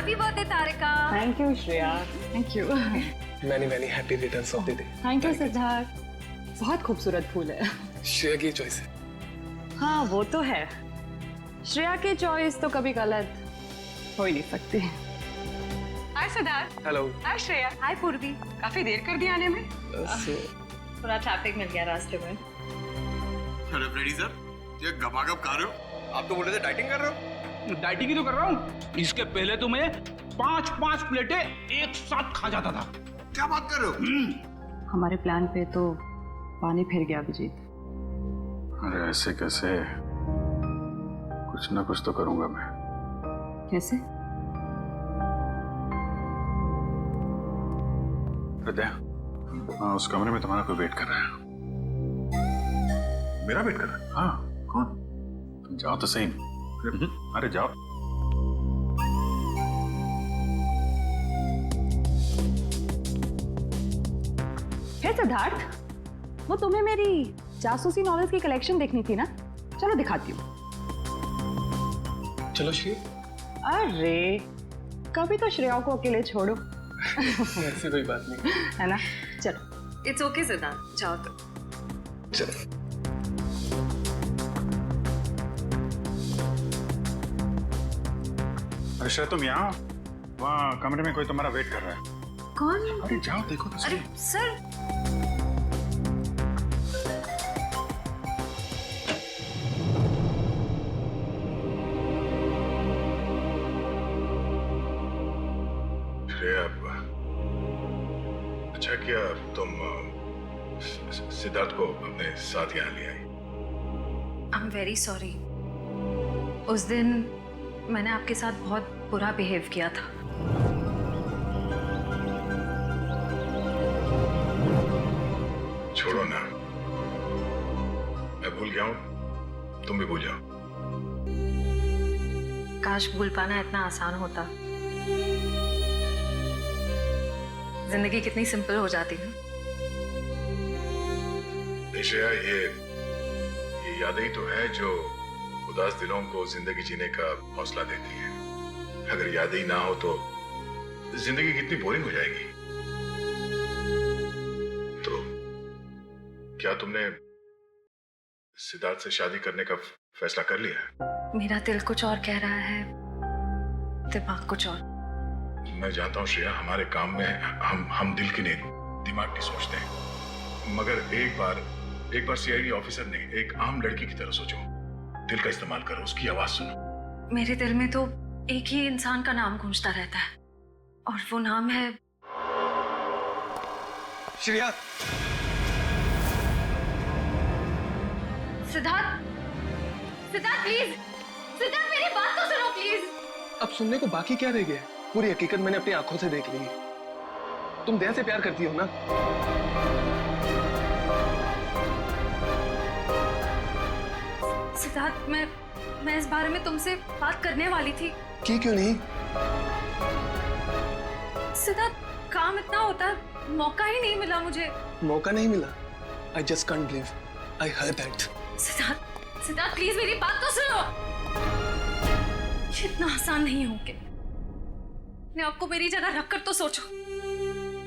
Happy birthday Tarika. Thank you Shreya. Thank you. Many happy returns of the day. Thank you Siddharth. बहुत खूबसूरत फूल है। श्रेया की choice है। हाँ वो तो है, श्रेया की चॉइस तो कभी गलत हो ही नहीं सकती। हाय सिद्धार्थ। हेलो। हाय श्रेया। हाय पूर्वी। काफी देर कर दी आने में। थोड़ा ट्रैफिक मिल गया रास्ते में। अरे फ्रेडी सर, ये गपागप खा रहे हो? आप तो बोले थे डाइटिंग कर रहे हो। डाइटिंग ही तो कर रहा हूँ। इसके पहले तो मैं 5-5 प्लेटें एक साथ खा जाता था। क्या बात कर रहे हो? हमारे प्लान पे तो पानी फिर गया अभिजीत। अरे ऐसे कैसे? कुछ ना कुछ तो करूंगा मैं। कैसे? हृदय, उस कमरे में तुम्हारा कोई वेट कर रहा है। मेरा वेट कर रहा है? हाँ। कौन? तुम जाओ तो सही। अरे जाओ। हे सिद्धार्थ, वो तुम्हें मेरी जासूसी नॉवेल्स की कलेक्शन देखनी थी ना? चलो दिखाती हूँ। चलो श्री। अरे कभी तो श्रेया को अकेले छोड़ो। ऐसी कोई बात नहीं है ना? चलो। इट्स ओके सिद्धार्थ, जाओ तो। चलो। अरे श्रेया तुम यहाँ, वहाँ कमरे में कोई तुम्हारा वेट कर रहा है। कौन? अरे जाओ देखो तो अरे सही। सर, श्रेया, अच्छा किया तुम सिद्धार्थ को अपने साथ यहाँ ले आई। I am very sorry. उस दिन मैंने आपके साथ बहुत बुरा बिहेव किया था। छोड़ो ना, मैं भूल गया हूँ, तुम भी भूल जाओ। काश भूल पाना इतना आसान होता। जिंदगी कितनी सिंपल हो जाती है। श्रेया, ये यादें ही तो है जो उदास दिलों को जिंदगी जीने का हौसला देती है। अगर यादें ही ना हो तो जिंदगी कितनी बोरिंग हो जाएगी। तो क्या तुमने सिद्धार्थ से शादी करने का फैसला कर लिया? मेरा दिल कुछ और कह रहा है, दिमाग कुछ और। मैं जानता हूँ श्रेया, हमारे काम में हम दिल की नहीं दिमाग की सोचते हैं। मगर एक बार सीआईडी ऑफिसर ने एक आम लड़की की तरह सोचो। दिल का इस्तेमाल करो, उसकी आवाज सुनो। मेरे दिल में तो एक ही इंसान का नाम गूंजता रहता है, और वो नाम है श्रेया। सिद्धार्थ। सिद्धार्थ प्लीज, सिद्धार्थ मेरी बात तो सुनो प्लीज। अब सुनने को बाकी क्या रह गया? पूरी हकीकत मैंने अपनी आंखों से देख ली है। तुम दया से प्यार करती हो ना? सिद्धार्थ, मैं इस बारे में तुमसे बात करने वाली थी। की क्यों नहीं? सिद्धार्थ, काम इतना होता है, मौका ही नहीं मिला मुझे। मौका नहीं मिला? I just can't believe I heard that. Siddharth, Siddharth please मेरी बात तो सुनो। ये इतना आसान नहीं हो के। मैं आपको मेरी जगह रखकर तो सोचो,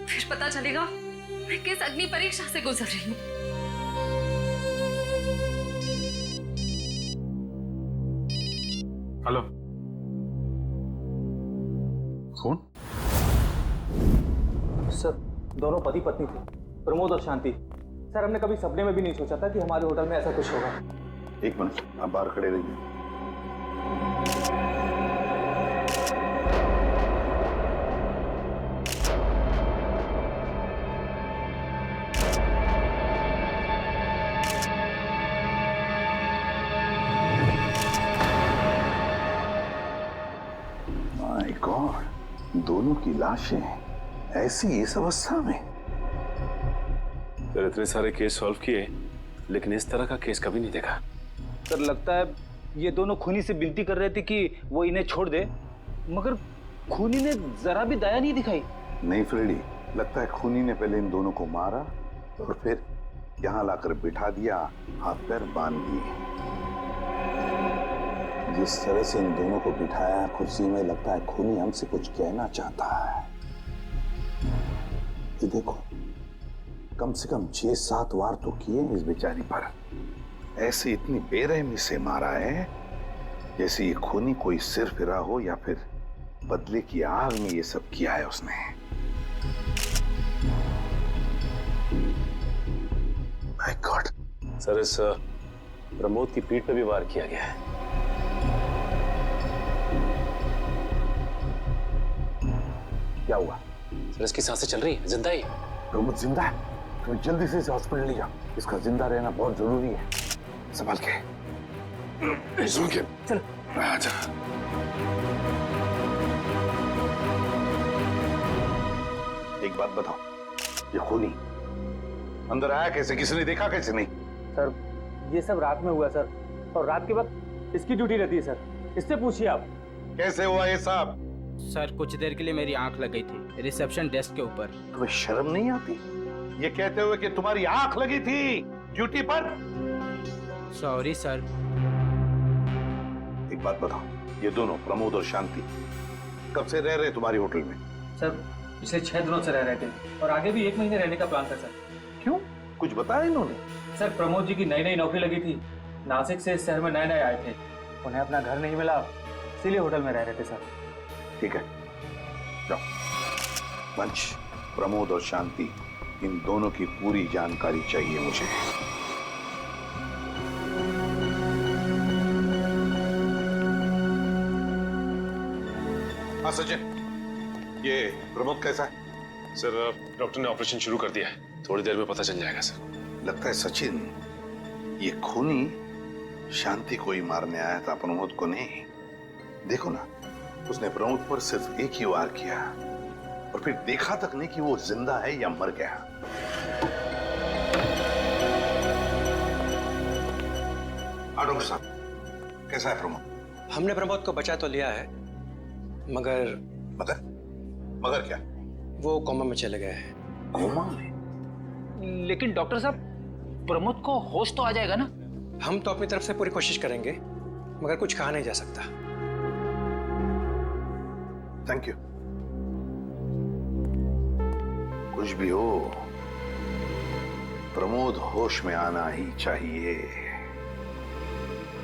फिर पता चलेगा मैं किस अग्नि परीक्षा से गुजर रही हूँ। हेलो, कौन? सर, दोनों पति पत्नी थे, प्रमोद और शांति। सर, हमने कभी सपने में भी नहीं सोचा था कि हमारे होटल में ऐसा कुछ होगा। एक मिनट, आप बाहर खड़े रहिए। माय गॉड, दोनों की लाशें ऐसी इस अवस्था में। सर, इतने सारे केस सॉल्व किए, लेकिन इस तरह का केस कभी नहीं देखा। सर, लगता है ये दोनों खूनी से विनती कर रहे थे कि वो इन्हें छोड़ दे, मगर खूनी ने जरा भी दया नहीं दिखाई। नहीं फ्रेडी, लगता है खूनी ने पहले इन दोनों को मारा और फिर यहाँ लाकर बिठा दिया, हाथ पैर बांध दिए। जिस तरह से इन दोनों को बिठाया कुर्सी में, लगता है खूनी हमसे कुछ कहना चाहता है। ये देखो, कम से कम 6-7 वार तो किए इस बेचारी पर। ऐसे इतनी बेरहमी से मारा है जैसे ये खूनी कोई सिर फिरा हो या फिर बदले की आग में ये सब किया है उसने। My God. सर, इस प्रमोद की पीठ पे भी वार किया गया है। क्या हुआ? सर, इसकी सांसें चल रही है, जिंदा ही है। प्रमोद जिंदा है? तो जल्दी से इसे हॉस्पिटल ले जाओ, इसका जिंदा रहना बहुत जरूरी है। संभाल के चलो। आजा। एक बात बताओ, ये खूनी अंदर आया कैसे? किसी ने देखा कैसे? नहीं सर, ये सब रात में हुआ सर, और रात के वक्त इसकी ड्यूटी रहती है सर, इससे पूछिए आप। कैसे हुआ ये सब? सर, कुछ देर के लिए मेरी आंख लग गई थी रिसेप्शन डेस्क के ऊपर। तुम्हें शर्म नहीं आती ये कहते हुए कि तुम्हारी आंख लगी थी ड्यूटी पर? Sorry sir. एक बात बताओ, ये दोनों प्रमोद और शांति कब से रह रहे तुम्हारी होटल में? सर, पिछले 6 दिनों से रह रहे थे और आगे भी 1 महीने रहने का प्लान था सर। क्यों, कुछ बताया इन्होंने? सर, प्रमोद जी की नई नौकरी लगी थी, नासिक से इस शहर में नए आए थे, उन्हें अपना घर नहीं मिला, इसीलिए होटल में रह रहे थे सर। ठीक है, जाओ। वंश, प्रमोद और शांति, इन दोनों की पूरी जानकारी चाहिए मुझे। हाँ सचिन, ये प्रमोद कैसा है? सर, डॉक्टर ने ऑपरेशन शुरू कर दिया है, थोड़ी देर में पता चल जाएगा सर। लगता है सचिन, ये खूनी शांति को ही मारने आया था, प्रमोद को नहीं। देखो ना, उसने प्रमोद पर सिर्फ एक ही वार किया और फिर देखा तक नहीं कि वो जिंदा है या मर गया। हाँ डॉक्टर साहब, कैसा है प्रमोद? हमने प्रमोद को बचा तो लिया है, मगर मगर क्या? वो कोमा में चले गए हैं। कोमा में? लेकिन डॉक्टर साहब, प्रमोद को होश तो आ जाएगा ना? हम तो अपनी तरफ से पूरी कोशिश करेंगे, मगर कुछ कहा नहीं जा सकता। Thank you. कुछ भी हो, प्रमोद होश में आना ही चाहिए।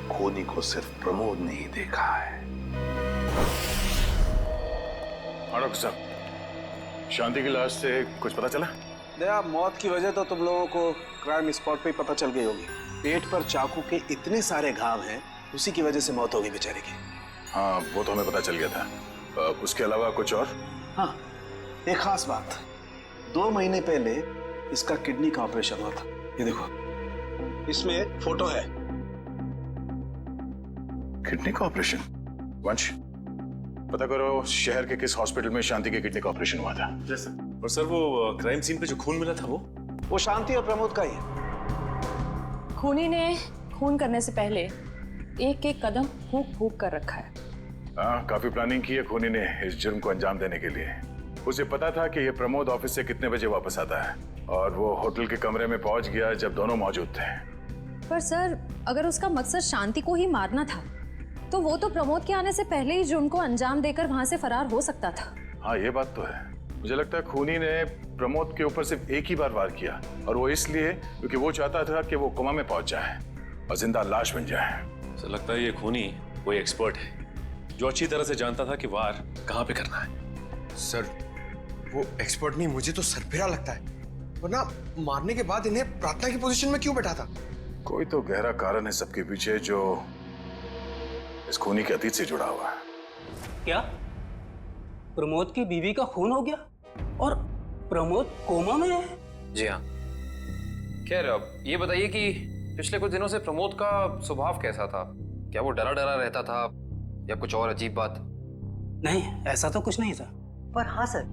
खूनी को सिर्फ प्रमोद ने ही देखा है। डॉक्टर साहब, शांति की लाश से कुछ पता चला? दया, मौत की वजह तो तुम लोगों को क्राइम स्पॉट पे ही पता चल गई होगी। पेट पर चाकू के इतने सारे घाव हैं, उसी की वजह से मौत हो गई बेचारे की। हाँ, वो तो हमें पता चल गया था। उसके अलावा कुछ और? हाँ, एक खास बात। 2 महीने पहले इसका किडनी का ऑपरेशन हुआ था। ये देखो, इसमें एक फोटो है। किडनी का ऑपरेशन? वंश, पता करो शहर के किस हॉस्पिटल में शांति के किडनी का ऑपरेशन हुआ था। और सर, वो क्राइम सीन पे जो खून मिला था वो शांति और प्रमोद का ही है। खूनी ने खून करने से पहले एक कदम फूंक कर रखा है। हाँ, काफी प्लानिंग की है खूनी ने इस जुर्म को अंजाम देने के लिए। उसे पता था कि ये प्रमोद ऑफिस से कितने बजे वापस आता है और वो होटल के कमरे में पहुंच गया जब दोनों मौजूद थे। पर सर, अगर उसका मकसद शांति को ही मारना था तो वो तो प्रमोद के आने से पहले ही जुर्म को अंजाम देकर वहां से फरार हो सकता था। हाँ, ये बात तो है। मुझे लगता है खूनी ने प्रमोद के ऊपर सिर्फ एक ही बार वार किया, और वो इसलिए क्योंकि वो चाहता था कि वो कोमा में पहुंच जाए और जिंदा लाश बन जाए। सर, लगता है ये खूनी कोई एक्सपर्ट है जो अच्छी तरह से जानता था कि वार कहाँ पे करना है। सर, वो एक्सपर्ट नहीं, मुझे तो सरफिरा लगता है। वरना मारने के बाद इन्हें प्रार्थना की पोजीशन में क्यों बैठा था? कोई तो गहरा कारण है सबके पीछे जो इस खूनी के अतीत से जुड़ा हुआ है। क्या प्रमोद की बीवी का खून हो गया और प्रमोद कोमा में है? जी हाँ। खैर, अब ये बताइए कि पिछले कुछ दिनों से प्रमोद का स्वभाव कैसा था? क्या वो डरा डरा रहता था या कुछ और अजीब बात? नहीं, ऐसा तो कुछ नहीं था। पर हाँ सर,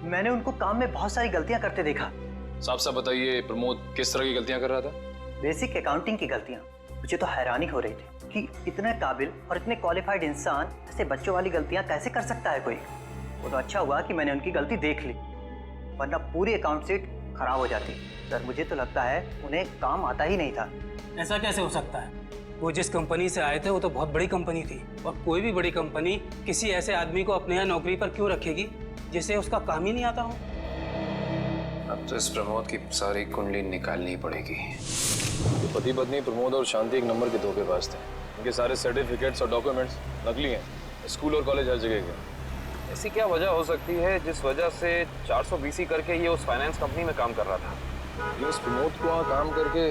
मैंने उनको काम में बहुत सारी गलतियां करते देखा। साफ साफ बताइए, प्रमोद किस तरह की गलतियां कर रहा था? बेसिक अकाउंटिंग की गलतियां। मुझे तो हैरानी हो रही थी कि इतने काबिल और इतने क्वालिफाइड इंसान ऐसे बच्चों वाली गलतियां कैसे कर सकता है कोई। वो तो अच्छा हुआ कि मैंने उनकी गलती देख ली, वरना पूरी अकाउंट शीट खराब हो जाती। सर, मुझे तो लगता है उन्हें काम आता ही नहीं था। ऐसा कैसे हो सकता है? वो जिस कंपनी से आए थे वो तो बहुत बड़ी कंपनी थी, और कोई भी बड़ी कंपनी किसी ऐसे आदमी को अपने यहाँ नौकरी पर क्यों रखेगी जिसे उसका काम ही नहीं आता हो। अब तो इस प्रमोद की सारी कुंडली निकालनी पड़ेगी। तो पति पत्नी प्रमोद और शांति एक नंबर के धोखेबाज थे। उनके सारे सर्टिफिकेट्स और डॉक्यूमेंट्स नकली हैं, स्कूल और कॉलेज हर जगह के। ऐसी क्या वजह हो सकती है जिस वजह से 420 करके ये उस फाइनेंस कंपनी में काम कर रहा था? ये उस प्रमोद को वहाँ काम करके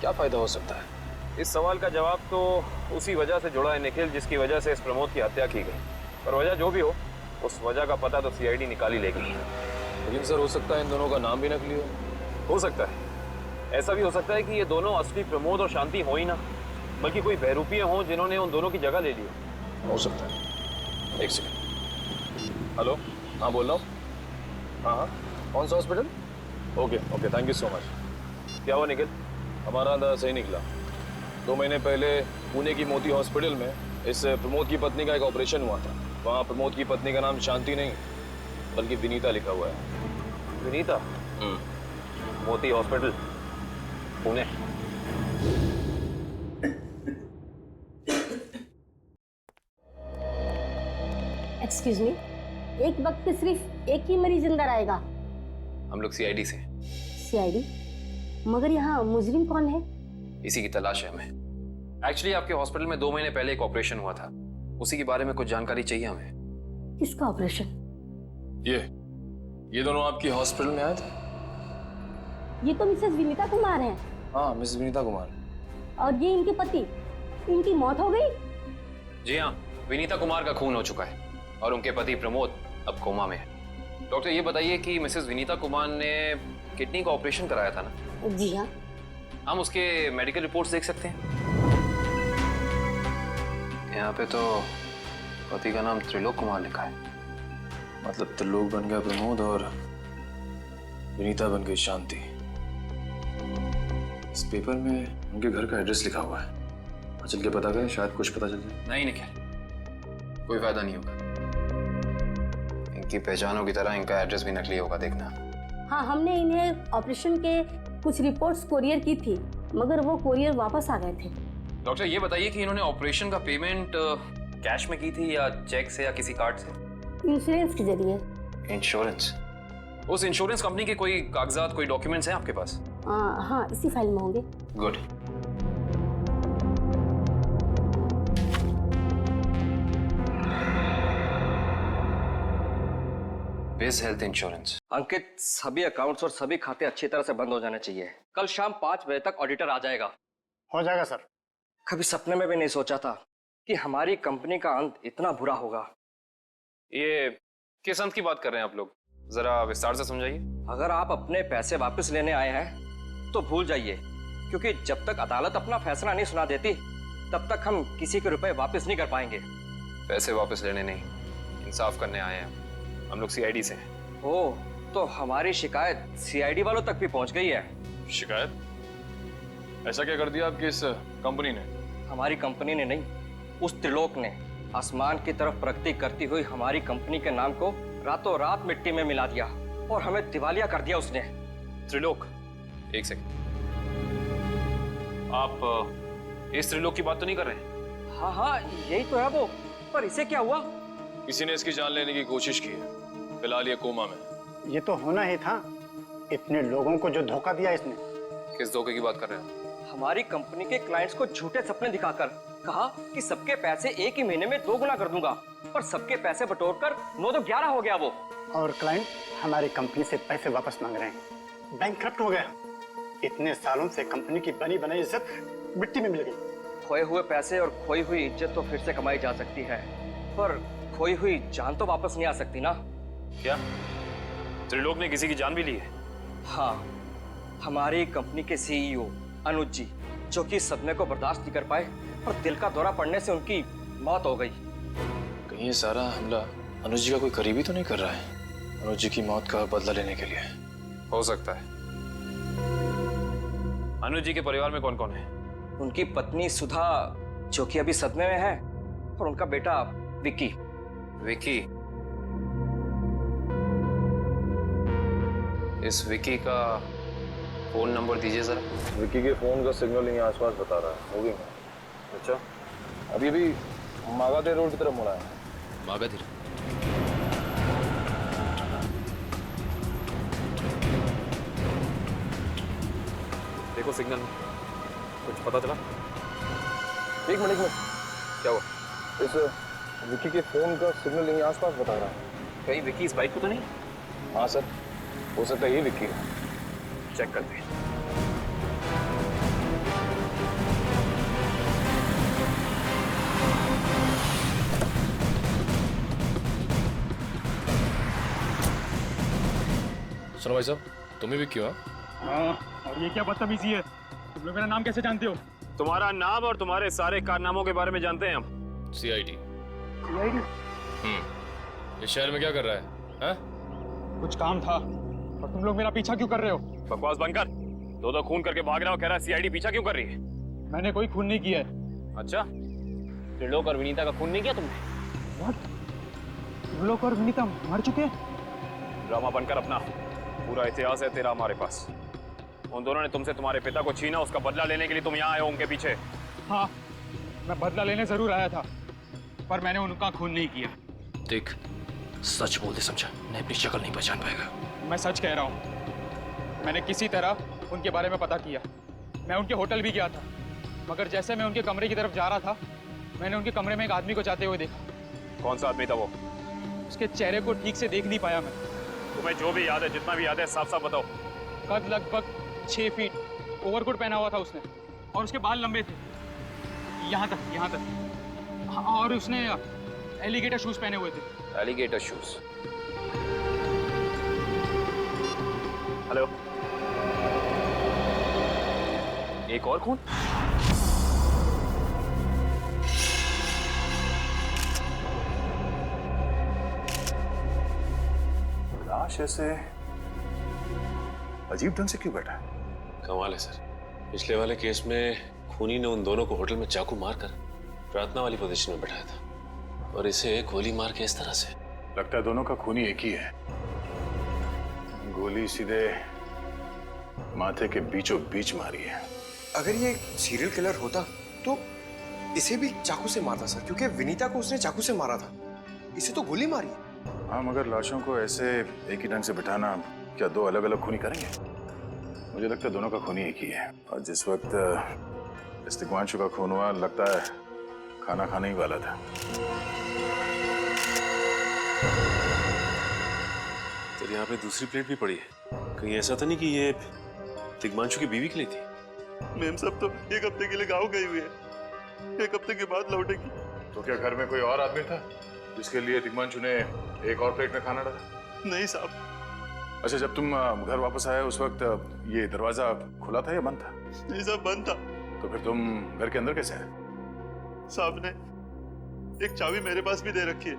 क्या फायदा हो सकता है? इस सवाल का जवाब तो उसी वजह से जुड़ा है निखिल, जिसकी वजह से इस प्रमोद की हत्या की गई। पर वजह जो भी हो, उस वजह का पता तो सीआईडी निकाल ही लेगी। लेकिन सर, हो सकता है इन दोनों का नाम भी नकली हो सकता है। ऐसा भी हो सकता है कि ये दोनों असली प्रमोद और शांति हो ही ना, बल्कि कोई बहरूपिये हों जिन्होंने उन दोनों की जगह ले ली हो सकता है। एक सेकंड। हेलो, हाँ बोल रहा हूँ। हाँ, कौन सा hospital? Okay, thank you so much. क्या हुआ निखिल? हमारा अंदाजा सही निकला। 2 महीने पहले पुणे की मोती हॉस्पिटल में इस प्रमोद की पत्नी का एक ऑपरेशन हुआ था। वहाँ प्रमोद की पत्नी का नाम शांति नहीं बल्कि विनीता लिखा हुआ है। विनीता? मोती हॉस्पिटल, पुणे। एक्सक्यूज मी, एक वक्त पे सिर्फ एक ही मरीज अंदर आएगा? हम लोग सीआईडी से। सीआईडी? मगर यहाँ मुजरिम कौन है? इसी की तलाश है हमें। एक्चुअली आपके हॉस्पिटल में 2 महीने पहले एक ऑपरेशन हुआ था, उसी के बारे में कुछ जानकारी चाहिए हमें। किसका ऑपरेशन? ये दोनों आपकी हॉस्पिटल में आए थे? ये तो मिसेस विनीता कुमार हैं। हाँ, मिसेस विनीता कुमार। और ये इनके पति, इनकी मौत हो गई? जी हाँ, विनीता कुमार का खून हो चुका है और उनके पति प्रमोद अब कोमा में है। डॉक्टर ये बताइए कि मिसेस विनीता कुमार ने किडनी का ऑपरेशन कराया था ना? जी हाँ। हम उसके मेडिकल रिपोर्ट्स देख सकते हैं? यहाँ पे तो पति का नाम त्रिलोक कुमार लिखा है। मतलब त्रिलोक बन गया प्रमोद और विनीता बन गई शांति। इस पेपर में उनके घर का एड्रेस लिखा हुआ है। चल के पता करें, शायद कुछ पता चल जाए। नहीं निखिल, कोई फायदा नहीं होगा। इनकी पहचानों की तरह इनका एड्रेस भी नकली होगा, देखना। हाँ, हमने इन्हें ऑपरेशन के कुछ रिपोर्ट्स कोरियर की थी, मगर वो कोरियर वापस आ गए थे। डॉक्टर ये बताइए कि इन्होंने ऑपरेशन का पेमेंट कैश में की थी या चेक से या किसी कार्ड से? इंश्योरेंस के जरिए। इंश्योरेंस? उस इंश्योरेंस कंपनी के कोई कागजात, कोई डॉक्यूमेंट्स हैं आपके पास? हाँ, इसी फाइल में होंगे। गुड। बिज हेल्थ इंश्योरेंस। अंकित, सभी अकाउंट्स और सभी खाते अच्छी तरह से बंद हो जाने चाहिए। कल शाम 5 बजे तक ऑडिटर आ जाएगा। हो जाएगा सर। कभी सपने में भी नहीं सोचा था कि हमारी कंपनी का अंत इतना बुरा होगा। ये किस अंत की बात कर रहे हैं आप लोग? जरा विस्तार से समझाइए। अगर आप अपने पैसे वापस लेने आए हैं तो भूल जाइए, क्योंकि जब तक अदालत अपना फैसला नहीं सुना देती तब तक हम किसी के रुपए वापस नहीं कर पाएंगे। पैसे वापस लेने नहीं, इंसाफ करने आए हैं। हम लोग सीआईडी से हैं। ओह, तो हमारी शिकायत सीआईडी वालों तक भी पहुंच गई है। शिकायत? ऐसा क्या कर दिया आपकी इस कंपनी ने? हमारी कंपनी ने नहीं, उस त्रिलोक ने आसमान की तरफ प्रगति करती हुई हमारी कंपनी के नाम को रातों रात मिट्टी में मिला दिया और हमें दिवालिया कर दिया उसने। त्रिलोक? एक सेकंड, आप इस त्रिलोक की बात तो नहीं कर रहे? हाँ हाँ, यही तो है वो। पर इसे क्या हुआ? किसी ने इसकी जान लेने की कोशिश की है। फिलहाल ये कोमा में। ये तो होना ही था, इतने लोगों को जो धोखा दिया इसने। किस धोखे की बात कर रहे हैं? हमारी कंपनी के क्लाइंट्स को झूठे सपने दिखाकर कहा कि सबके पैसे एक ही महीने में 2 गुना कर दूंगा, पर सबके पैसे बटोरकर 9 तो 11 हो गया वो। और क्लाइंट हमारी कंपनी से पैसे वापस मांग रहे हैं। बैंकक्रप्ट हो गया। इतने सालों से कंपनी की बनी बनाई इज्जत मिट्टी में मिल गई। खोए हुए पैसे और खोई हुई इज्जत तो फिर से कमाई जा सकती है, पर खोई हुई जान तो वापस नहीं आ सकती ना। क्या त्रिलोक ने किसी की जान भी ली है? हाँ, हमारी कंपनी के सीईओ अनुज जी, जो कि सदमे को बर्दाश्त नहीं कर पाए और दिल का दौरा पड़ने से उनकी मौत हो गई। कहीं ये सारा हमला अनुज जी का कोई करीबी तो नहीं कर रहा है? अनुज जी की मौत का बदला लेने के लिए? हो सकता है। अनुज जी के परिवार में कौन कौन है? उनकी पत्नी सुधा, जो कि अभी सदमे में है, और उनका बेटा विक्की। विक्की? इस विक्की का फोन नंबर दीजिए जरा। विक्की के फोन का सिग्नल यहीं आसपास बता रहा है। होगी अच्छा, अभी अभी मागाधीर रोड की तरफ मुड़ा है। मागाधीर? देखो सिग्नल में कुछ पता चला? एक मिनट क्या हुआ? इस विकी के फोन का सिग्नल यहीं आसपास बता रहा है। कहीं विकी इस बाइक को तो नहीं? हाँ सर, हो सकता है ये विकी है। चेक करते हैं। सुनो भाई साहब, तुम ही विकी हो? हाँ, और ये क्या बदतमीजी है? तुम लोग मेरा नाम कैसे जानते हो? तुम्हारा नाम और तुम्हारे सारे कारनामों के बारे में जानते हैं हम। सीआईडी। सीआईडी? इस शहर में क्या कर रहा है? हाँ? कुछ काम था, और तुम लोग मेरा पीछा क्यों कर रहे हो? बकवास बंद कर। दो खून करके भाग रहा हो, कह रहा है सीआईडी पीछा क्यों कर रही है? मैंने कोई खून नहीं किया है। अच्छा, त्रिलोक और विनीता का खून नहीं किया तुमने? What? त्रिलोक और विनीता मर चुके हैं? ड्रामा बनकर अपना पूरा इतिहास है तेरा हमारे पास। उन दोनों ने तुमसे तुम्हारे पिता को छीना, उसका बदला लेने के लिए तुम यहाँ आए हो उनके पीछे। हाँ, मैं बदला लेने जरूर आया था, पर मैंने उनका खून नहीं किया। देख, सच बोल दे समझा, नहीं अपनी शक्ल नहीं पहचान पाएगा। मैं सच कह रहा हूँ, मैंने किसी तरह उनके बारे में पता किया। मैं उनके होटल भी गया था, मगर जैसे मैं उनके कमरे की तरफ जा रहा था, मैंने उनके कमरे में एक आदमी को जाते हुए देखा। कौन सा आदमी था वो? उसके चेहरे को ठीक से देख नहीं पाया मैं। तुम्हें जो भी याद है, जितना भी याद है, साफ साफ बताओ। कद लगभग 6 फीट, ओवरकोट पहना हुआ था उसने, और उसके बाल लंबे थे, यहाँ तक। हाँ, और उसने एलिगेटर शूज पहने हुए थे। Alligator shoes? हेलो, एक और खून? लाश ऐसे अजीब ढंग से क्यों बैठा है? कमाल है सर, पिछले वाले केस में खूनी ने उन दोनों को होटल में चाकू मारकर प्रार्थना वाली पोजीशन में बैठाया था, और इसे गोली मार के इस तरह से। लगता है दोनों का खूनी एक ही है। गोली सीधे माथे के बीचों बीच मारी है। अगर ये सीरियल किलर होता तो इसे भी चाकू से मारता सर, क्योंकि विनीता को उसने चाकू से मारा था, इसे तो गोली मारी। हाँ, मगर लाशों को ऐसे एक ही ढंग से बिठाना क्या दो अलग अलग खूनी करेंगे? मुझे लगता है दोनों का खूनी एक ही है, और जिस वक्त इस तिग्मांशु का खून हुआ, लगता है खाना खाने ही वाला था। तो यहाँ पे दूसरी प्लेट भी पड़ी है, कहीं ऐसा तो नहीं कि ये तिग्मांशु की बीवी के लिए थी? मैम सब तो एक हफ्ते के लिए गाँव गई हुई है, एक हफ्ते के बाद लौटेगी। तो क्या घर में कोई और आदमी था जिसके लिए तिग्मांशु ने एक और प्लेट में खाना डाला? नहीं साहब। अच्छा, जब तुम घर वापस आए उस वक्त ये दरवाजा खुला था या बंद था? नहीं साहब, बंद था। तो फिर तुम घर के अंदर कैसे आए? साहब ने एक चाबी मेरे पास भी दे रखी है।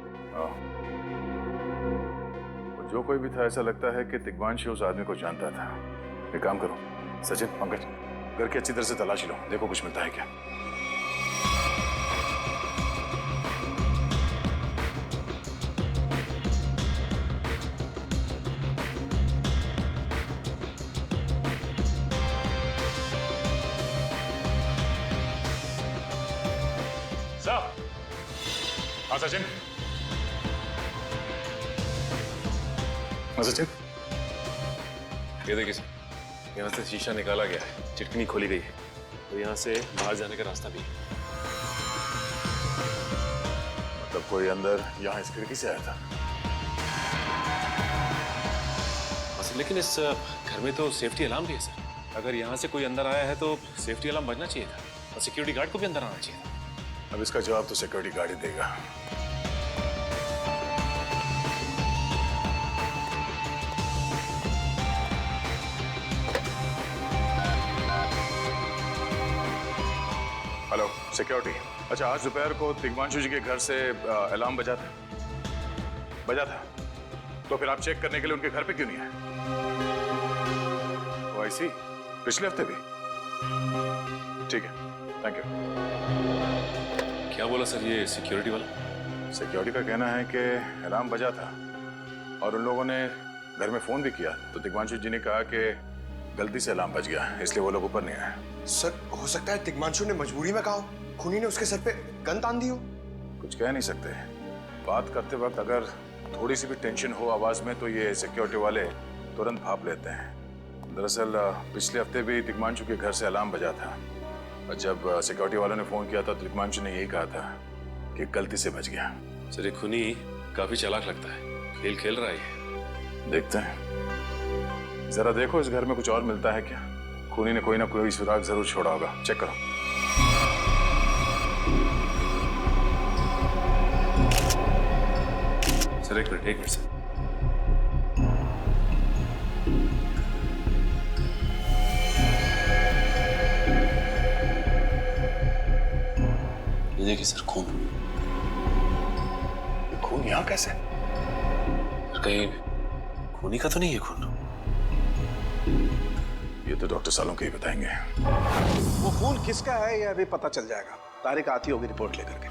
जो कोई भी था, ऐसा लगता है कि तिग्मांशु उस आदमी को जानता था। एक काम करो सचिन, पंकज, घर की अच्छी तरह से तलाशी लो, देखो कुछ मिलता है क्या। हाँ सचिन, सचिन, ये देखिए सर, यहाँ से शीशा निकाला गया है, चिटकनी खोली गई है, तो यहाँ से बाहर जाने का रास्ता भी है। मतलब कोई अंदर यहाँ इस खिड़की से आया था? बस, लेकिन इस घर में तो सेफ्टी अलार्म भी है सर। अगर यहाँ से कोई अंदर आया है तो सेफ्टी अलार्म बजना चाहिए था, और सिक्योरिटी गार्ड को भी अंदर आना चाहिए था। अब इसका जवाब तो सिक्योरिटी गार्ड ही देगा। हेलो सिक्योरिटी, अच्छा आज दोपहर को तिग्मांशु जी के घर से अलार्म बजा था? तो फिर आप चेक करने के लिए उनके घर पे क्यों नहीं आए? ओ आई सी, पिछले हफ्ते भी? ठीक है, थैंक यू। क्या बोला सर ये सिक्योरिटी वाला? सिक्योरिटी का कहना है कि अलार्म बजा था और उन लोगों ने घर में फोन भी किया, तो तिग्मांशु जी ने कहा कि गलती से अलार्म बज गया, इसलिए वो लोग ऊपर नहीं आए। सर, हो सकता है तिग्मांशु ने मजबूरी में कहा। खूनी ने उसके सर पे गन तान दी हो? कुछ कह नहीं सकते। बात करते वक्त अगर थोड़ी सी भी टेंशन हो आवाज में तो ये सिक्योरिटी वाले तुरंत भाप लेते हैं। दरअसल पिछले हफ्ते भी तिग्मांशु के घर से अलार्म बजा था और जब सिक्योरिटी वालों ने फोन किया था तो तिग्मांशु ने यही कहा था कि गलती से बच गया। सर ये खूनी काफी चालाक लगता है, खेल खेल रहा है। देखते हैं, जरा देखो इस घर में कुछ और मिलता है क्या। खूनी ने कोई ना कोई सुराग जरूर छोड़ा होगा, चेक करो। सर एक मिनट सर। ये देखिए सर, खून। खून यहाँ कैसे? कहीं खूनी का तो नहीं है खून? ये तो डॉक्टर सालों के ही बताएंगे। वो खून किसका है ये अभी पता चल जाएगा। तारिक आती होगी रिपोर्ट लेकर के।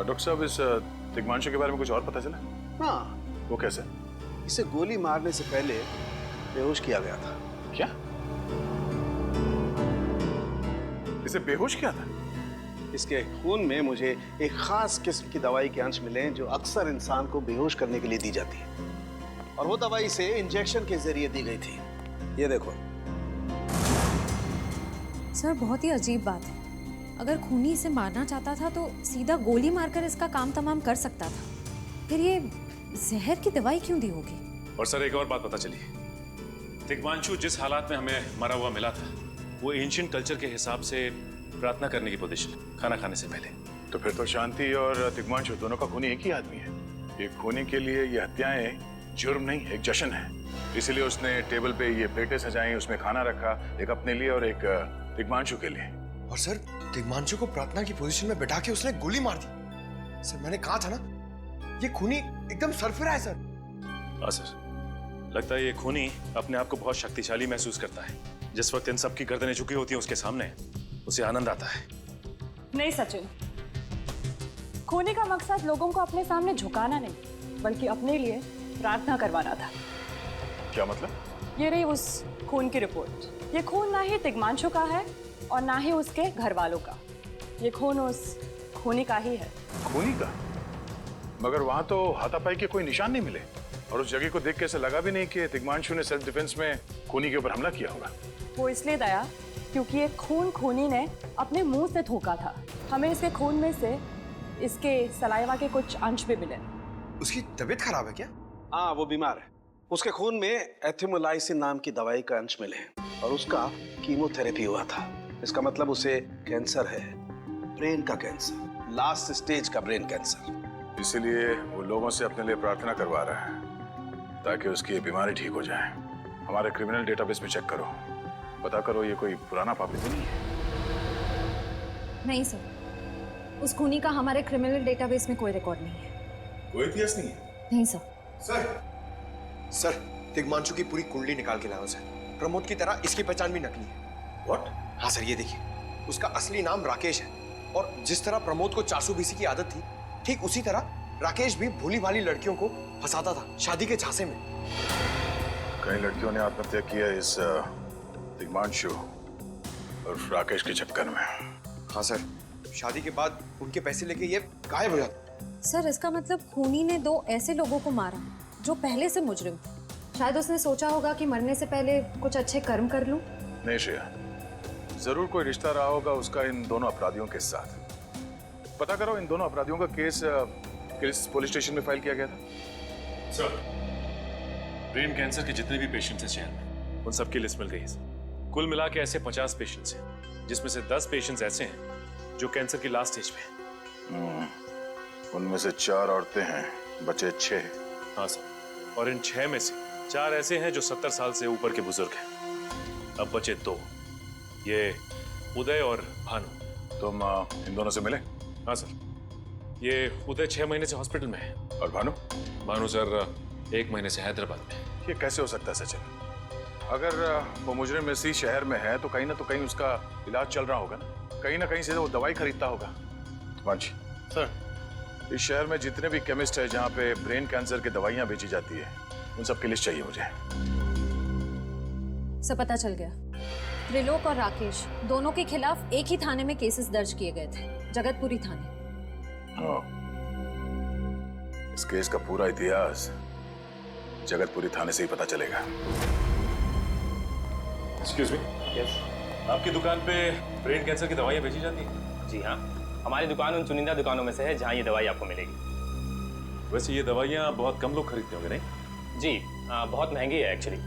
डॉक्टर साहब, इस तिग्मांशु के बारे में कुछ और पता चला? हाँ। वो कैसे? इसे गोली मारने से पहले बेहोश किया गया था। क्या? इसे बेहोश किया था? इसके खून में मुझे एक खास किस्म की दवाई के अंश मिले जो अक्सर इंसान को बेहोश करने के लिए दी जाती है, और वो दवाई इसे इंजेक्शन के जरिए दी गई थी। ये देखो। सर बहुत ही अजीब बात है। अगर खूनी इसे मारना चाहता था तो सीधा गोली मारकर इसका काम तमाम कर सकता था। फिर ये जहर की दवाई क्यों दी होगी? और सर एक और बात पता चली, तिग्मांशु जिस हालात में हमें मरा हुआ मिला था वो एंशिएंट कल्चर के हिसाब से प्रार्थना करने की पोजीशन, खाना खाने से पहले। तो फिर तो शांति और तिग्मांशु दोनों का खूनी एक ही आदमी है। ये खूनी के लिए ये हत्याएं जुर्म नहीं, एक जश्न है। इसलिए उसने टेबल पे ये प्लेटें सजाई, उसमें खाना रखा, एक अपने लिए और एक तिग्मांशु के लिए। और सर तिग्मांशु को प्रार्थना की पोजीशन में बैठा के उसने गोली मार दी। सर मैंने कहा था ना, ये खूनी एकदम सरफिरा है सर। हाँ सर, लगता है ये खूनी अपने आप को बहुत शक्तिशाली महसूस करता है। जिस वक्त इन सबकी गर्दनें झुकी होती हैं उसके सामने, उसे आनंद आता है। नहीं सचिन, खूनी का मकसद लोगों को अपने सामने झुकाना नहीं बल्कि अपने लिए प्रार्थना करवाना था। क्या मतलब? ये रही उस खून की रिपोर्ट। ये खून ना ही तिग्मांशु का है और ना ही उसके घर वालों का। ये खून उस खूनी का ही है। खूनी का? मगर वहां तो हाथापाई के कोई निशान नहीं मिले और उस जगह को देख के ऐसा लगा भी नहीं कि तिग्मांशु ने सेल्फ डिफेंस में खूनी के ऊपर हमला किया होगा। वो इसलिए दया क्योंकि ये खून खूनी ने अपने मुंह से थूका था। हमें इसके खून में से इसके सलाइवा के कुछ अंश भी मिले। उसकी तबीयत खराब है क्या? हाँ, वो बीमार है। उसके खून में एथिमोलाइसिन नाम की दवाई का अंश मिले हैं और उसका कीमोथेरेपी हुआ था। इसका मतलब उसे कैंसर है, ब्रेन का कैंसर, लास्ट स्टेज का ब्रेन कैंसर। इसीलिए वो लोगों से अपने लिए प्रार्थना करवा रहा है ताकि उसकी बीमारी ठीक हो जाए। हमारे क्रिमिनल डेटाबेस में चेक करो, पता करो ये कोई पुराना पापी तो नहीं है। नहीं सर, उस खूनी का हमारे क्रिमिनल डेटाबेस में कोई रिकॉर्ड नहीं है। कोई इतिहास नहीं है? नहीं सर। सर तिग्मांशु की पूरी कुंडली निकाल के लाओ सर। प्रमोद की तरह इसकी पहचान भी नकली है। What? हाँ सर, ये देखिए, उसका असली नाम राकेश है और जिस तरह प्रमोद को चासू बीसी की आदत थी, ठीक उसी तरह राकेश भी भोली भाली लड़कियों को फंसाता था शादी के झांसे में। कई लड़कियों ने आत्महत्या किया इस तिग्मांशु और राकेश के चक्कर में। हाँ सर, शादी के बाद उनके पैसे लेके ये गायब हो जाता। सर इसका मतलब खूनी ने 2 ऐसे लोगों को मारा जो पहले से मुजरिम थे। शायद उसने सोचा होगा कि मरने से पहले कुछ अच्छे कर्म कर लूं। नहीं श्रेया, जरूर कोई रिश्ता रहा होगा उसका इन दोनों अपराधियों के साथ। पता करो इन दोनों अपराधियों का केस किस पुलिस स्टेशन में फाइल किया गया था? सर, ब्रेन कैंसर के जितने भी पेशेंट्स हैं शहर में, उन सबकी लिस्ट मिल गई है सर। कुल मिला के ऐसे 50 पेशेंट्स हैं, जिसमें से 10 पेशेंट्स ऐसे हैं जो कैंसर की लास्ट स्टेज पे हैं। उनमें से 4 औरतें हैं, बचे 6। हाँ सर, और इन 6 में से 4 ऐसे हैं जो 70 साल से ऊपर के बुजुर्ग हैं। अब बचे 2, ये उदय और भानु। तुम इन दोनों से मिले? हाँ सर, ये उदय 6 महीने से हॉस्पिटल में है। और भानु? भानु सर 1 महीने से हैदराबाद में। ये कैसे हो सकता है सचिन? अगर वो मुजरिम इसी शहर में है तो कहीं ना उसका इलाज चल रहा होगा ना कहीं से वो दवाई खरीदता होगा। वांची सर, इस शहर में जितने भी केमिस्ट है जहाँ पे ब्रेन कैंसर की दवाइयाँ बेची जाती है, उन सब की लिस्ट चाहिए मुझे। सब पता चल गया। त्रिलोक और राकेश दोनों के खिलाफ एक ही थाने में केसेस दर्ज किए गए थे, जगतपुरी थाने। इस केस का पूरा इतिहास जगतपुरी थाने से ही पता चलेगा। Excuse me, yes. आपकी दुकान पे ब्रेन कैंसर की दवाइयाँ बेची जाती हैं? जी हाँ, हमारी दुकान उन चुनिंदा दुकानों में से है जहाँ ये दवाई आपको मिलेगी। वैसे ये दवाइयाँ बहुत कम लोग खरीदते होंगे, नहीं? जी बहुत महंगी है एक्चुअली।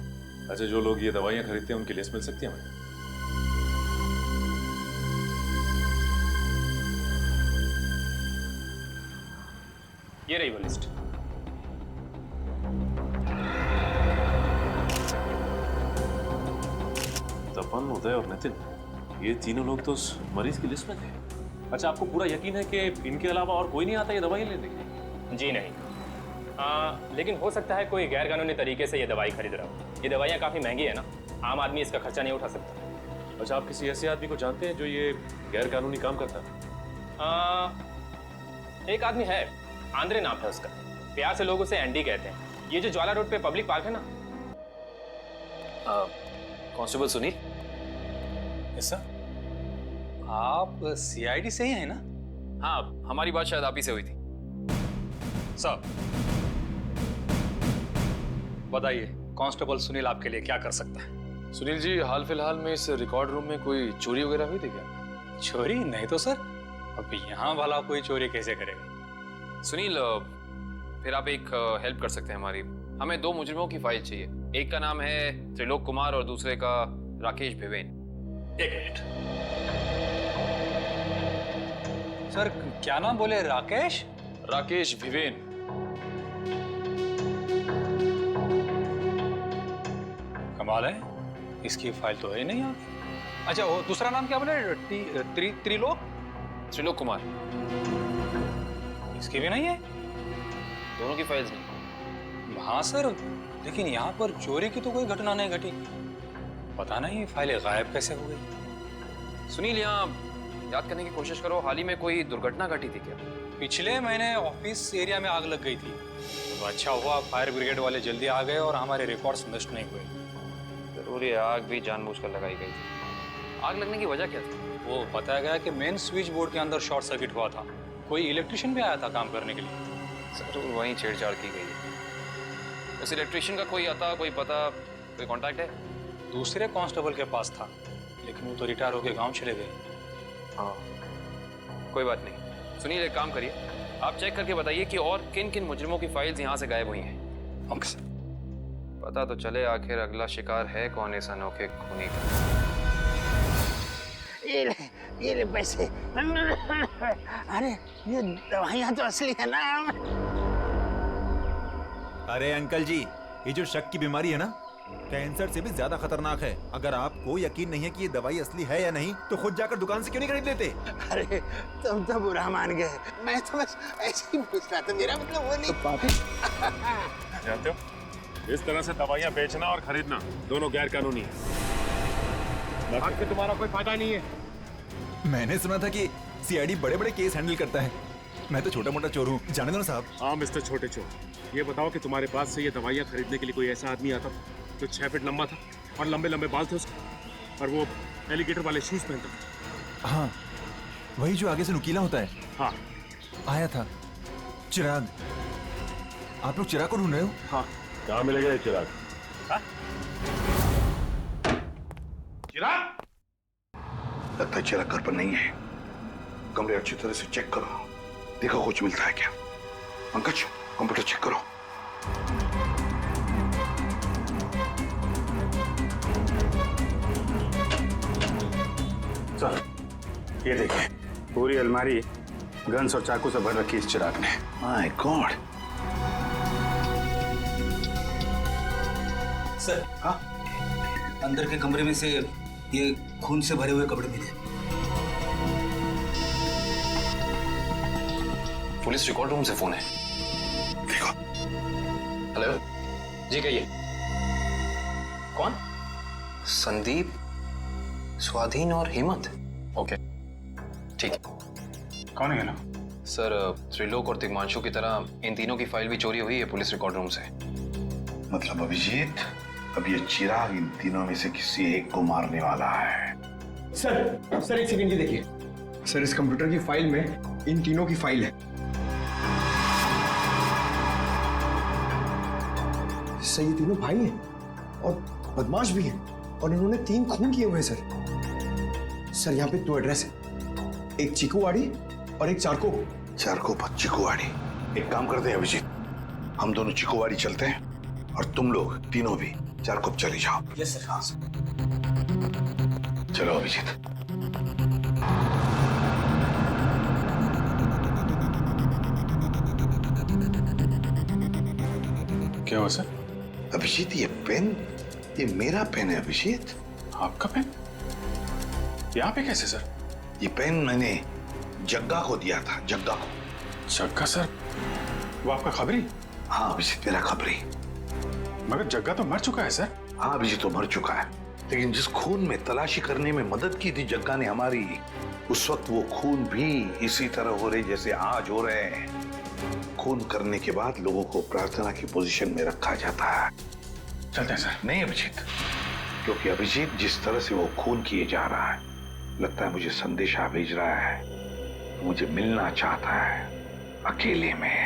अच्छा, जो लोग ये दवाइयाँ खरीदते हैं उनकी लिस्ट मिल सकती है हमें? ये रही वो लिस्ट। तपन, उदय और नितिन, ये तीनों लोग तो उस मरीज की लिस्ट में थे। अच्छा, आपको पूरा यकीन है कि इनके अलावा और कोई नहीं आता ये दवाई लेने के लिए? जी नहीं, लेकिन हो सकता है कोई गैर कानूनी तरीके से ये दवाई खरीद रहा हो। ये दवाइयाँ काफ़ी महंगी है ना, आम आदमी इसका खर्चा नहीं उठा सकता। अच्छा, आप किसी ऐसे आदमी को जानते हैं जो ये गैर कानूनी काम करता है? एक आदमी है, आंद्रे नाम है उसका। प्यार से लोग उसे एंडी कहते हैं। ये जो ज्वाला रोड पे पब्लिक पार्क है ना। कांस्टेबल सुनील। Yes sir. आप सीआईडी से ही हैं ना? हाँ, हमारी बात शायद आप ही से हुई थी। सर बताइए, कांस्टेबल सुनील आपके लिए क्या कर सकता है? सुनील जी, हाल फिलहाल में इस रिकॉर्ड रूम में कोई चोरी वगैरह हुई थी क्या? चोरी नहीं तो सर, अब यहाँ वाला कोई चोरी कैसे करेगा? सुनील, फिर आप एक हेल्प कर सकते हैं हमारी। हमें 2 मुजरिमों की फाइल चाहिए। एक का नाम है त्रिलोक कुमार और दूसरे का राकेश भिवेन। एक मिनट सर, क्या नाम बोले? राकेश? राकेश भिवेन। कमाल है, इसकी फाइल तो है नहीं यहाँ। अच्छा, वो दूसरा नाम क्या बोले? त्रिलोक? त्रिलोक कुमार। इसकी भी नहीं है? दोनों की फाइल्स नहीं। हाँ सर, लेकिन यहाँ पर चोरी की तो कोई घटना नहीं घटी। पता नहीं फाइलें गायब कैसे हो गई। सुनील, यहाँ याद करने की कोशिश करो, हाल ही में कोई दुर्घटना घटी थी क्या? पिछले महीने ऑफिस एरिया में आग लग गई थी। तो अच्छा हुआ फायर ब्रिगेड वाले जल्दी आ गए और हमारे रिकॉर्ड्स नष्ट नहीं हुए। जरूर ये आग भी जानबूझकर लगाई गई थी। आग लगने की वजह क्या थी? वो बताया गया कि मेन स्विच बोर्ड के अंदर शॉर्ट सर्किट हुआ था। कोई इलेक्ट्रिशियन भी आया था काम करने के लिए। जरूर वहीं छेड़छाड़ की गई है। उस इलेक्ट्रिशियन का कोई आता, कोई पता, कोई कांटेक्ट है? दूसरे कांस्टेबल के पास था, लेकिन वो तो रिटायर होकर गांव चले गए। हाँ, कोई बात नहीं। सुनील, एक काम करिए, आप चेक करके बताइए कि और किन किन मुजरिमों की फाइल्स यहाँ से गायब हुई हैं। Okay sir. पता तो चले आखिर अगला शिकार है कौन इस अनोखे खूनी का। ये ले पैसे। अरे ये दवाइयाँ तो असली है ना। अरे अंकल जी, ये जो शक की बीमारी है ना, कैंसर से भी ज्यादा खतरनाक है। अगर आपको यकीन नहीं है कि ये दवाई असली है या नहीं, तो खुद जाकर दुकान से क्यों नहीं खरीद लेते? अरे तुम तो बुरा मान गए, मैं तो बस ऐसे ही पूछ रहा था, मेरा मतलब वो नहीं। जानते हो, इस तरह से दवाइयाँ बेचना और खरीदना दोनों गैर कानूनी है। बाकी तुम्हारा कोई फायदा नहीं है। मैंने सुना था कि सीआईडी बड़े-बड़े केस हैंडल करता है। मैं तो छोटा-मोटा चोर हूँ, जाने दो ना साहब। हाँ मिस्टर छोटे चोर, ये बताओ कि तुम्हारे पास से ये दवाइयाँ खरीदने के लिए कोई ऐसा आदमी आता जो 6 फीट लंबा था और लंबे लंबे बाल थे उसके, और वो एलिगेटर वाले शूज पहनता था? हाँ, वही जो आगे से नुकीला होता है। हाँ, आया था। चिराग, आप लोग चिराग को ढूंढ रहे हो? हाँ। कहाँ मिलेगा ये चिराग? हाँ? चिराग? लगता है चिराग घर पर नहीं है। कमरे अच्छी तरह से चेक करो, देखो कुछ मिलता है क्या। पंकज, कंप्यूटर चेक करो। सर, ये देखिए, पूरी अलमारी गन्स और चाकू से भर रखी इस चिराग ने। My God. सर, हाँ, अंदर के कमरे में से ये खून से भरे हुए कपड़े मिले। पुलिस रिकॉर्ड रूम से फोन है। देखो। हेलो जी, कहिए। कौन? संदीप, स्वाधीन और हेमंत। ओके, ठीक है। कौन है ना? सर, त्रिलोक और तिग्मांशु की तरह इन तीनों की फाइल भी चोरी हुई है पुलिस रिकॉर्ड रूम से। मतलब अभिजीत, अब ये चिराग इन तीनों में से किसी एक को मारने वाला है। सर एक सेकंड, ये देखिए, सर इस कंप्यूटर की फाइल में इन तीनों की फाइल है। सर ये तीनों भाई हैं और बदमाश भी हैं और इन्होंने 3 खून किए हुए हैं सर। सर यहाँ पे 2 एड्रेस है, एक चीकूवाड़ी और एक चारको। चारको पर चीकूवाड़ी। एक काम करते हैं अभिजीत, हम दोनों चीकूवाड़ी चलते हैं और तुम लोग तीनों भी चारको चले जाओ। Yes sir. हाँ सर। चलो अभिजीत। क्या हुआ सर? अभिजीत ये पेन, ये मेरा पेन है अभिजीत। आपका पेन? यहाँ पे कैसे सर? ये पेन मैंने जग्गा को दिया था, जग्गा को। जग्गा सर? वो आपका खबरी? हाँ अभिजीत मेरा खबरी। मगर जग्गा तो मर चुका है सर। हाँ अभिजीत तो मर चुका है, लेकिन जिस खून में तलाशी करने में मदद की थी जग्गा ने हमारी, उस वक्त वो खून भी इसी तरह हो रहे जैसे आज हो रहे हैं। खून करने के बाद लोगों को प्रार्थना की पोजीशन में रखा जाता है। चलते हैं सर। नहीं अभिजीत, क्योंकि अभिजीत जिस तरह से वो खून किए जा रहा है, लगता है मुझे संदेशा भेज रहा है, मुझे मिलना चाहता है अकेले में।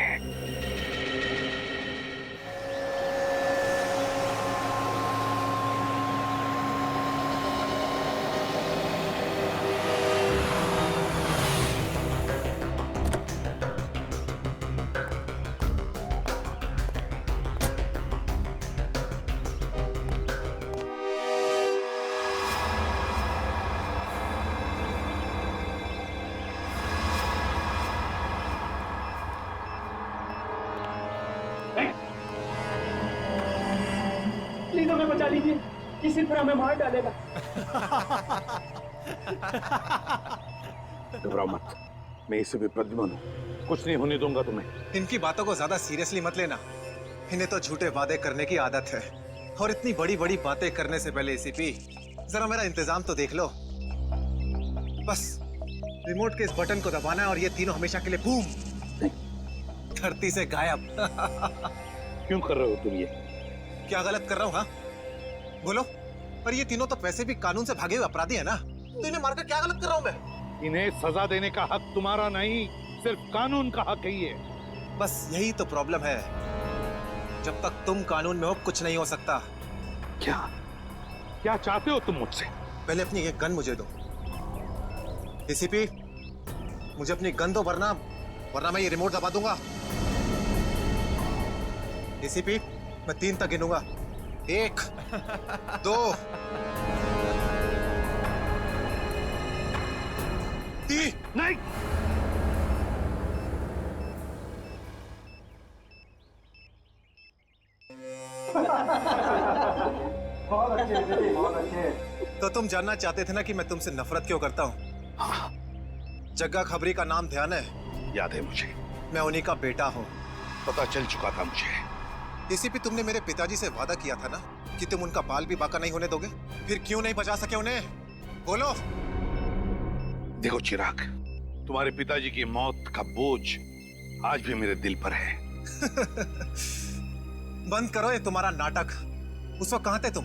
प्लीज हमें बचा लीजिए, किसी तरह हमें मार डालेगा। घबराओ मत, मैं इससे भी प्रद्युम्न हूं, कुछ नहीं होने दूंगा तुम्हें। इनकी बातों को ज्यादा सीरियसली मत लेना, इन्हें तो झूठे वादे करने की आदत है, और इतनी बड़ी बड़ी बातें करने से पहले एसीपी जरा मेरा इंतजाम तो देख लो। बस रिमोट के इस बटन को दबाना है और ये तीनों हमेशा के लिए बूम धरती से गायब। क्यों कर रहे हो तुम ये? क्या गलत कर रहा हूँ? हाँ बोलो। पर ये तीनों तो वैसे भी कानून से भागे हुए अपराधी है ना, तो इन्हें मारकर क्या गलत कर रहा हूँ मैं? इन्हें सजा देने का हक तुम्हारा नहीं, सिर्फ कानून का हक ही है। बस यही तो प्रॉब्लम है, जब तक तुम कानून में हो कुछ नहीं हो सकता। क्या क्या चाहते हो तुम मुझसे? पहले अपनी ये गन मुझे दो। एसीपी मुझे अपनी गन दो, वरना मैं ये रिमोट दबा दूंगा। एसीपी मैं 3 तक गिनूंगा, 1 2 3। नहीं बहुत अच्छे, बहुत अच्छे। तो तुम जानना चाहते थे ना कि मैं तुमसे नफरत क्यों करता हूँ? हाँ। जग्गा खबरी का नाम ध्यान है? याद है मुझे। मैं उन्हीं का बेटा हूँ। पता चल चुका था मुझे। एसीपी तुमने मेरे पिताजी से वादा किया था ना कि तुम उनका बाल भी बाका नहीं होने दोगे, फिर क्यों नहीं बचा सके उन्हें? बोलो। देखो चिराग, तुम्हारे पिताजी की मौत का बोझ आज भी मेरे दिल पर है। बंद करो ये तुम्हारा नाटक। उस वक्त कहाँ थे तुम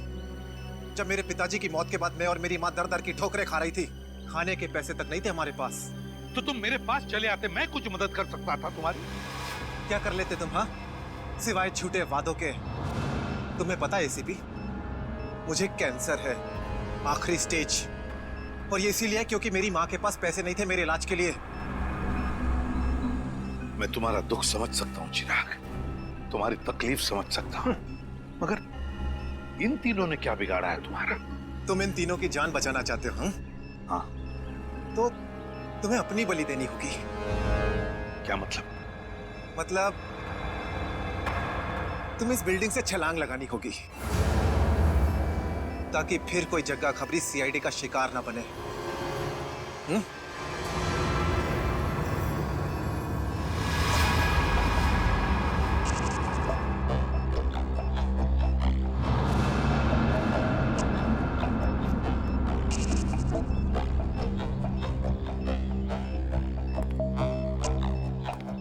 जब मेरे पिताजी की मौत के बाद मैं और मेरी माँ दर दर की ठोकरें खा रही थी? खाने के पैसे तक नहीं थे हमारे पास। तो तुम मेरे पास चले आते, मैं कुछ मदद कर सकता था तुम्हारी। क्या कर लेते तुम? हाँ, सिवाय झूठे वादों के। तुम्हें पता है एसीपी, मुझे कैंसर है, आखिरी स्टेज, और ये इसीलिए क्योंकि मेरी माँ के पास पैसे नहीं थे मेरे इलाज के लिए। मैं तुम्हारा दुख समझ सकता हूँ चिराग, तुम्हारी तकलीफ समझ सकता हूँ, मगर इन तीनों ने क्या बिगाड़ा है तुम्हारा? तुम इन तीनों की जान बचाना चाहते हो? हाँ। तो तुम्हें अपनी बलि देनी होगी। क्या मतलब? मतलब तुम्हें इस बिल्डिंग से छलांग लगानी होगी, ताकि फिर कोई जग्गा खबरी सीआईडी का शिकार ना बने।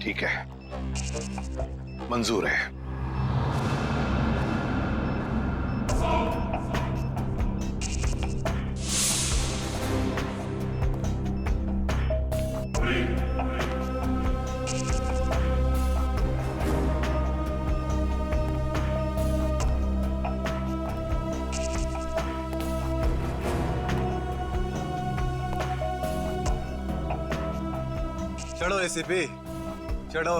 ठीक है, मंजूर है। एसीपी, चढ़ो।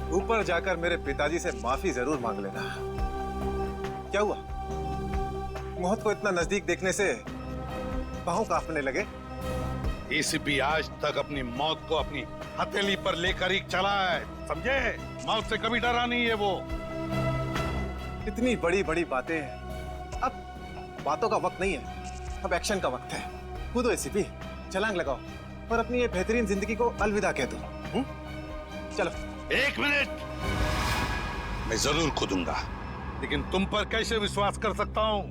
ऊपर जाकर मेरे पिताजी से माफी जरूर मांग लेना। क्या हुआ? मौत को इतना नजदीक देखने से बाहों कांपने लगे? एसीपी आज तक अपनी मौत को अपनी हथेली पर लेकर ही चला है, समझे? मौत से कभी डरा नहीं है वो। इतनी बड़ी बड़ी बातें, अब बातों का वक्त नहीं है, अब एक्शन का वक्त है। कूदो एसीपी, छलांग लगाओ और अपनी ये बेहतरीन जिंदगी को अलविदा कह दो। चलो। 1 मिनट, मैं जरूर कूदूंगा, लेकिन तुम पर कैसे विश्वास कर सकता हूं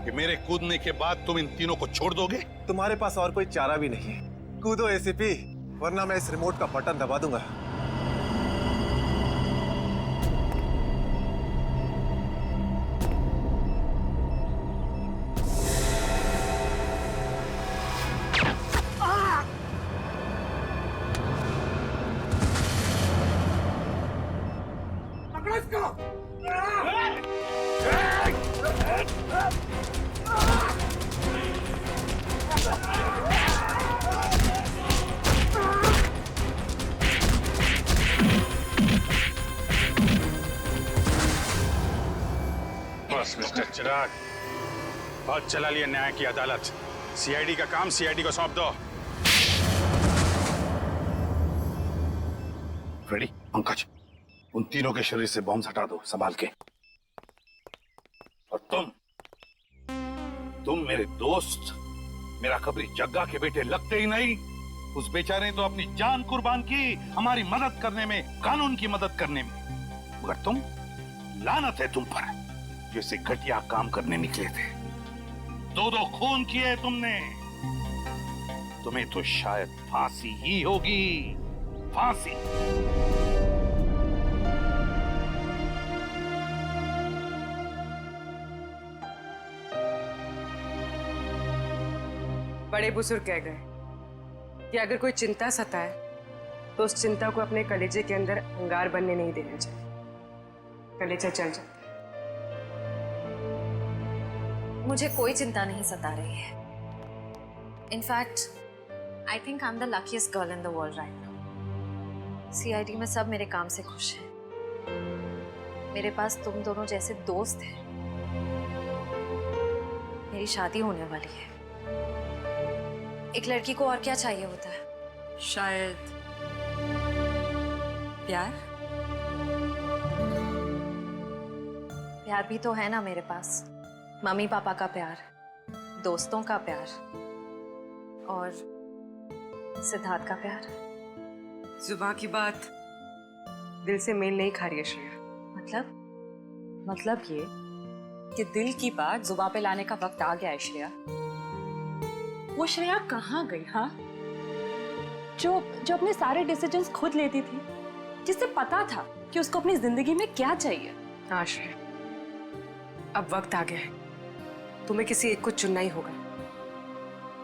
कि मेरे कूदने के बाद तुम इन तीनों को छोड़ दोगे? तुम्हारे पास और कोई चारा भी नहीं है। कूदो एसीपी, वरना मैं इस रिमोट का बटन दबा दूंगा। बस मिस्टर चिराग, बहुत चला लिया न्याय की अदालत। सीआईडी का काम सीआईडी को सौंप दो। रेडी? पंकज, उन तीनों के शरीर से बॉम्ब हटा दो, संभाल के। और तुम मेरे दोस्त, मेरा कबरी जग्गा के बेटे लगते ही नहीं। उस बेचारे ने तो अपनी जान कुर्बान की हमारी मदद करने में, कानून की मदद करने में, मगर तुम, लानत है तुम पर, जैसे घटिया काम करने निकले थे। 2 खून किए तुमने। तुम्हें तो शायद फांसी ही होगी, फांसी। बड़े बुजुर्ग कह गए कि अगर कोई चिंता सताए तो उस चिंता को अपने कलेजे के अंदर अंगार बनने नहीं देना चाहिए। कलेजा चल जाता है। मुझे कोई चिंता नहीं सता रही है। In fact I think I am the luckiest girl in the world right now. CID में सब मेरे काम से खुश हैं। मेरे पास तुम दोनों जैसे दोस्त हैं। मेरी शादी होने वाली है। एक लड़की को और क्या चाहिए होता है? शायद प्यार। प्यार भी तो है ना मेरे पास। मम्मी पापा का प्यार, दोस्तों का प्यार और सिद्धार्थ का प्यार। जुबान की बात दिल से मेल नहीं खा रही है श्रेया। मतलब ये कि दिल की बात जुबान पे लाने का वक्त आ गया है श्रेया। वो श्रेया कहाँ गई? हाँ, जो अपने सारे डिसीजंस खुद लेती थी, जिससे पता था कि उसको अपनी जिंदगी में क्या चाहिए। हाँ श्रेया, अब वक्त आ गया है। तुम्हें किसी एक को चुनना ही होगा।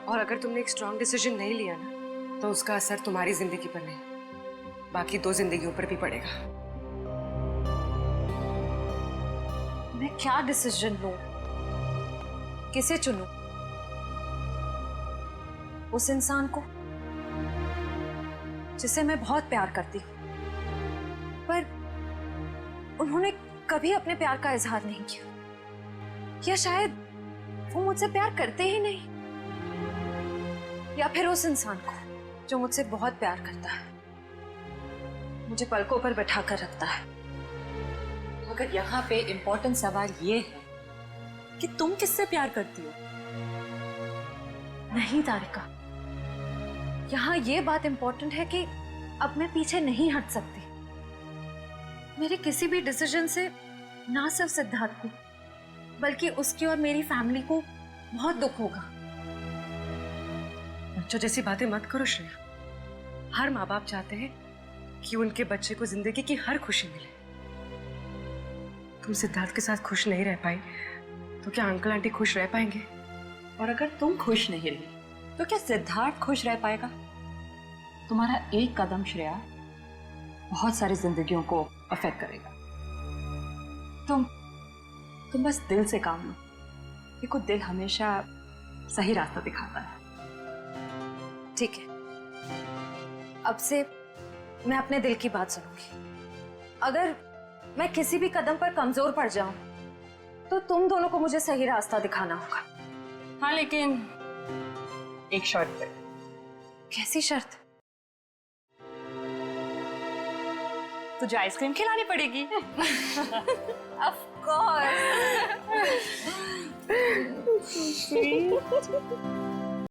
और अगर तुमने एक स्ट्रॉन्ग डिसीजन नहीं लिया ना, तो उसका असर तुम्हारी जिंदगी पर नहीं, बाकी 2 जिंदगियों पर भी पड़ेगा। मैं क्या डिसीजन लूं? किसे चुनूं? उस इंसान को जिसे मैं बहुत प्यार करती हूं, पर उन्होंने कभी अपने प्यार का इजहार नहीं किया। या शायद वो मुझसे प्यार करते ही नहीं। या फिर उस इंसान को जो मुझसे बहुत प्यार करता है, मुझे पलकों पर बैठा कर रखता है। मगर यहाँ पे इम्पोर्टेंट सवाल ये है कि तुम किससे प्यार करती हो? नहीं तारिका, यहाँ ये बात इम्पोर्टेंट है कि अब मैं पीछे नहीं हट सकती। मेरे किसी भी डिसीजन से ना सिर्फ सिद्धार्थ को, बल्कि उसकी और मेरी फैमिली को बहुत दुख होगा। बच्चों जैसी बातें मत करो श्रेया। हर माँ बाप चाहते हैं कि उनके बच्चे को जिंदगी की हर खुशी मिले। तुम सिद्धार्थ के साथ खुश नहीं रह पाई तो क्या अंकल आंटी खुश रह पाएंगे? और अगर तुम खुश नहीं रही तो क्या सिद्धार्थ खुश रह पाएगा? तुम्हारा एक कदम श्रेया बहुत सारी जिंदगियों को अफेक्ट करेगा। तुम बस दिल से काम लो। देखो, दिल हमेशा सही रास्ता दिखाता है। ठीक है, अब से मैं अपने दिल की बात सुनूंगी। अगर मैं किसी भी कदम पर कमजोर पड़ जाऊं तो तुम दोनों को मुझे सही रास्ता दिखाना होगा। हाँ, लेकिन एक शर्त पे। कैसी शर्त? तुझे आइसक्रीम खिलानी पड़ेगी। Of course. Sweet.